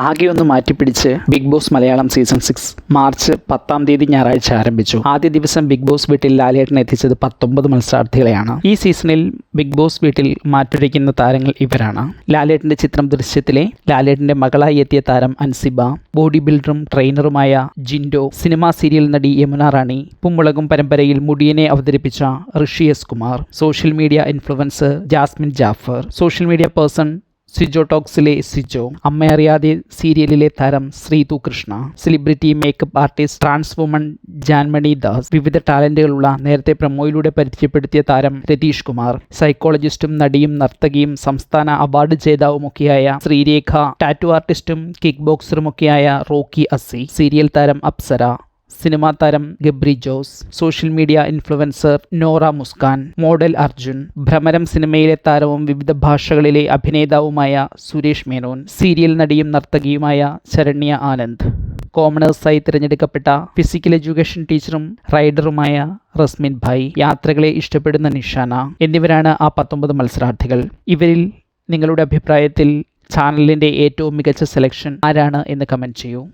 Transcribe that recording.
ആകെ ഒന്ന് മാറ്റിപ്പിടിച്ച് big boss Malayalam season 6 March 10 ഞായറാഴ്ച ആരംഭിച്ചു. ആദ്യ ദിവസം ബിഗ് ബോസ് വീട്ടിൽ ലാലേട്ടൻ എത്തിച്ചത് 19 മത്സരാർത്ഥികളെയാണ്. ഈ സീസണിൽ ബിഗ് ബോസ് വീട്ടിൽ മാറ്റുരയ്ക്കുന്ന താരങ്ങൾ ഇവരാണ്. ലാലേട്ടന്റെ ചിത്രം ദൃശ്യത്തിലെ ലാലേട്ടന്റെ മകളായി എത്തിയ താരം അൻസിബ, ബോഡി ബിൽഡറും ട്രെയിനറുമായ ജിൻഡോ, സിനിമാ സീരിയൽ നടി യമുന റാണി, ഉപ്പും പരമ്പരയിൽ മുടിയനെ അവതരിപ്പിച്ച Rishi S Kumar, social media influencer Jasmin Jaffar, social media person Sijo ടോക്സിലെ സിജോ, അമ്മയറിയാതെ സീരിയലിലെ താരം Sreethu Krishna, celebrity makeup artist trans woman Janmoni Das, വിവിധ ടാലന്റുകളുള്ള നേരത്തെ പ്രൊമോയിലൂടെ പരിചയപ്പെടുത്തിയ താരം രതീഷ് കുമാർ, സൈക്കോളജിസ്റ്റും നടിയും നർത്തകിയും സംസ്ഥാന അവാർഡ് ജേതാവുമൊക്കെയായ ശ്രീരേഖ, ടാറ്റു ആർട്ടിസ്റ്റും കിക്ക് ബോക്സറുമൊക്കെയായ റോക്കി അസി, സീരിയൽ താരം അപ്സര, സിനിമാ താരം Gabri Jose, social media influencer Nora Muskan, model Arjun, Bhramaram സിനിമയിലെ താരവും വിവിധ ഭാഷകളിലെ അഭിനേതാവുമായ സുരേഷ് മേനോൻ, സീരിയൽ നടിയും നർത്തകിയുമായ ശരണ്യ ആനന്ദ്, കോമണേഴ്സായി തിരഞ്ഞെടുക്കപ്പെട്ട ഫിസിക്കൽ എഡ്യൂക്കേഷൻ ടീച്ചറും റൈഡറുമായ റസ്മിൻ ഭായ്, യാത്രകളെ ഇഷ്ടപ്പെടുന്ന നിഷാന എന്നിവരാണ് ആ 19 മത്സരാർത്ഥികൾ. ഇവരിൽ നിങ്ങളുടെ അഭിപ്രായത്തിൽ ചാനലിൻ്റെ ഏറ്റവും മികച്ച സെലക്ഷൻ ആരാണ് എന്ന് കമൻറ്റ് ചെയ്യൂ.